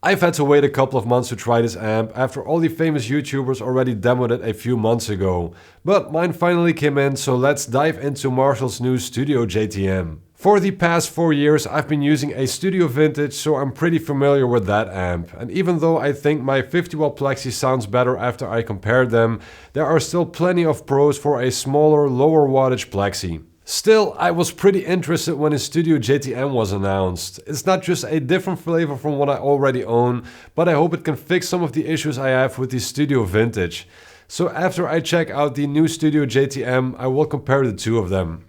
I've had to wait a couple of months to try this amp after all the famous YouTubers already demoed it a few months ago. But mine finally came in, so let's dive into Marshall's new Studio JTM. For the past 4 years I've been using a Studio Vintage, so I'm pretty familiar with that amp. And even though I think my 50W Plexi sounds better after I compared them, there are still plenty of pros for a smaller, lower wattage Plexi. Still, I was pretty interested when a Studio JTM was announced. It's not just a different flavor from what I already own, but I hope it can fix some of the issues I have with the Studio Vintage. So after I check out the new Studio JTM, I will compare the two of them.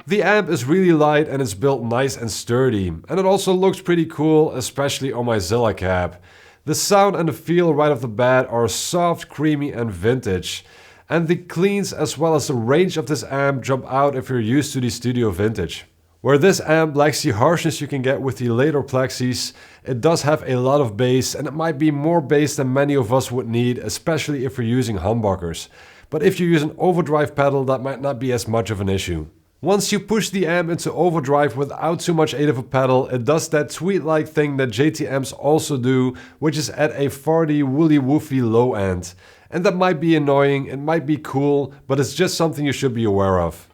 The amp is really light and it's built nice and sturdy, and it also looks pretty cool, especially on my Zilla cap. The sound and the feel right off the bat are soft, creamy and vintage, and the cleans as well as the range of this amp jump out if you're used to the Studio Vintage. Where this amp lacks the harshness you can get with the later Plexis, it does have a lot of bass, and it might be more bass than many of us would need, especially if you're using humbuckers. But if you use an overdrive pedal, that might not be as much of an issue. Once you push the amp into overdrive without too much aid of a pedal, it does that tweet-like thing that JTMs also do, which is at a farty, woolly-woofy low end. And that might be annoying, it might be cool, but it's just something you should be aware of.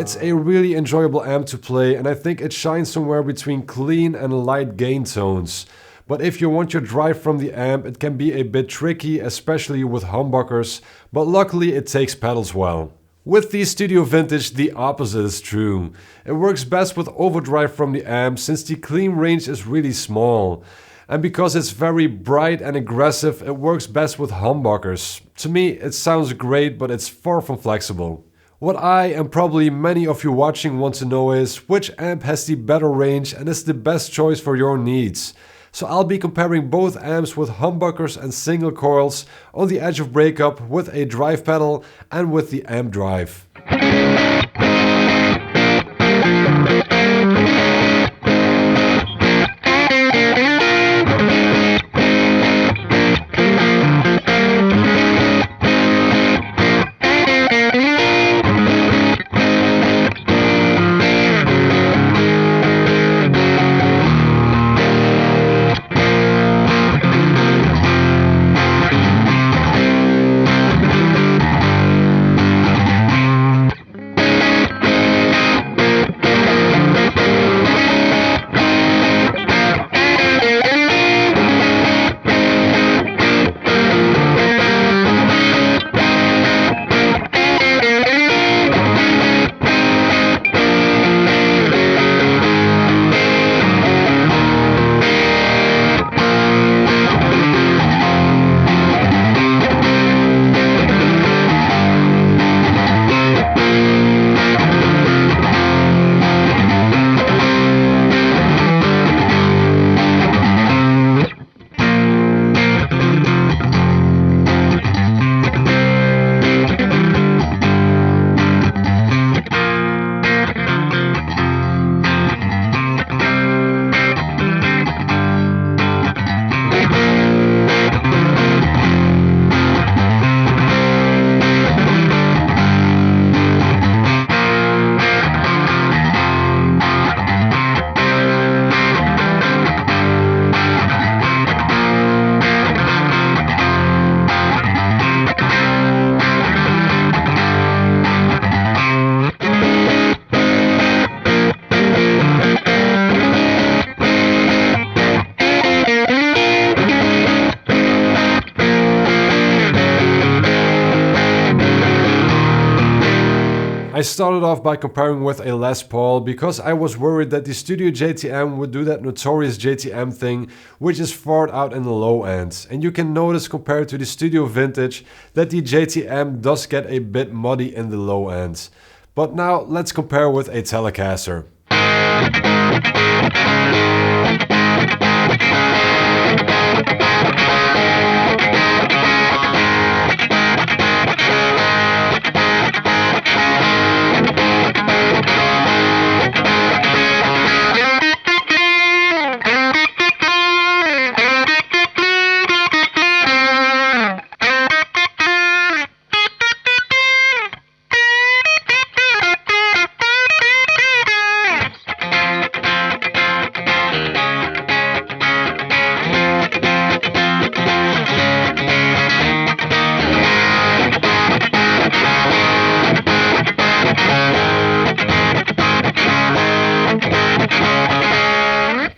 It's a really enjoyable amp to play, and I think it shines somewhere between clean and light gain tones. But if you want your drive from the amp, it can be a bit tricky, especially with humbuckers, but luckily it takes pedals well. With the Studio Vintage, the opposite is true. It works best with overdrive from the amp since the clean range is really small. And because it's very bright and aggressive, it works best with humbuckers. To me, it sounds great, but it's far from flexible. What I and probably many of you watching want to know is which amp has the better range and is the best choice for your needs. So I'll be comparing both amps with humbuckers and single coils on the edge of breakup with a drive pedal and with the amp drive. I started off by comparing with a Les Paul because I was worried that the Studio JTM would do that notorious JTM thing, which is far out in the low end. And you can notice compared to the Studio Vintage that the JTM does get a bit muddy in the low end. But now let's compare with a Telecaster.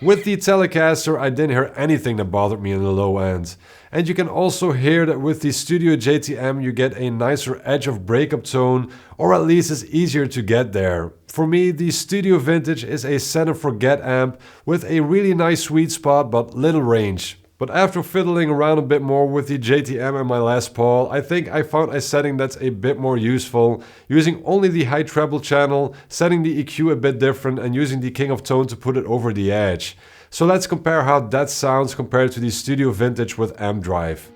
With the Telecaster, I didn't hear anything that bothered me in the low end. And you can also hear that with the Studio JTM you get a nicer edge of breakup tone, or at least it's easier to get there. For me, the Studio Vintage is a set and forget amp with a really nice sweet spot but little range. But after fiddling around a bit more with the JTM and my Les Paul, I think I found a setting that's a bit more useful, using only the high treble channel, setting the EQ a bit different and using the King of Tone to put it over the edge. So let's compare how that sounds compared to the Studio Vintage with amp drive.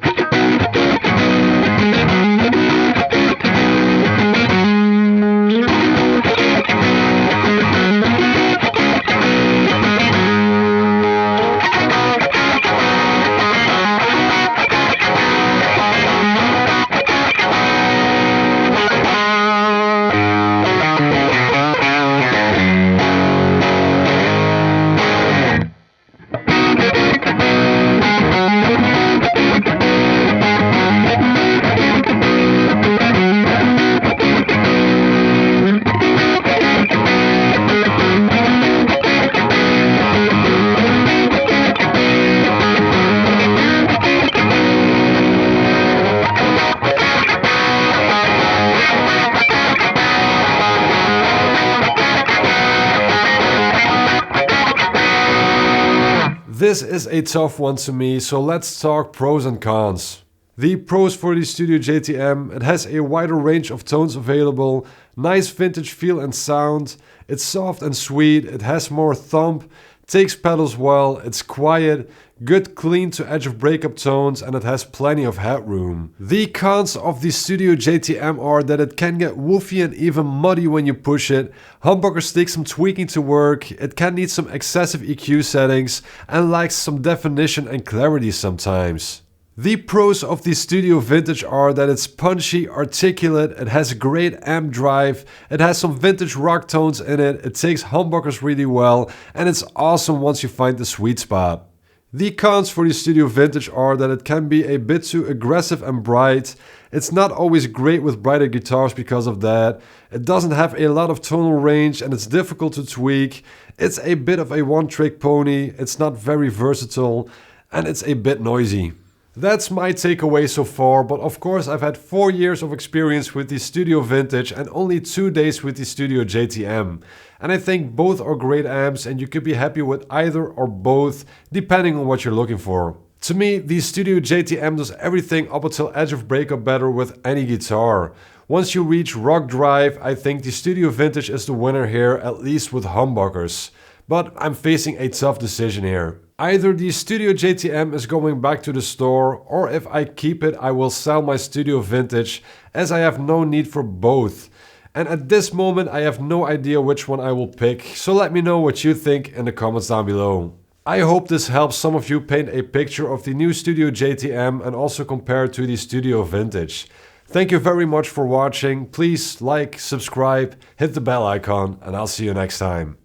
This is a tough one to me, so let's talk pros and cons. The pros for the Studio JTM: it has a wider range of tones available, nice vintage feel and sound, it's soft and sweet, it has more thump, takes pedals well, it's quiet, good clean to edge of breakup tones, and it has plenty of headroom. The cons of the Studio JTM are that it can get woofy and even muddy when you push it, humbuckers take some tweaking to work, it can need some excessive EQ settings, and lacks some definition and clarity sometimes. The pros of the Studio Vintage are that it's punchy, articulate, it has a great amp drive, it has some vintage rock tones in it, it takes humbuckers really well, and it's awesome once you find the sweet spot. The cons for the Studio Vintage are that it can be a bit too aggressive and bright, it's not always great with brighter guitars because of that, it doesn't have a lot of tonal range and it's difficult to tweak, it's a bit of a one-trick pony, it's not very versatile, and it's a bit noisy. That's my takeaway so far, but of course I've had 4 years of experience with the Studio Vintage and only 2 days with the Studio JTM. And I think both are great amps and you could be happy with either or both, depending on what you're looking for. To me, the Studio JTM does everything up until edge of breakup better with any guitar. Once you reach rock drive, I think the Studio Vintage is the winner here, at least with humbuckers. But I'm facing a tough decision here. Either the Studio JTM is going back to the store, or if I keep it, I will sell my Studio Vintage, as I have no need for both. And at this moment, I have no idea which one I will pick, so let me know what you think in the comments down below. I hope this helps some of you paint a picture of the new Studio JTM and also compare it to the Studio Vintage. Thank you very much for watching. Please like, subscribe, hit the bell icon, and I'll see you next time.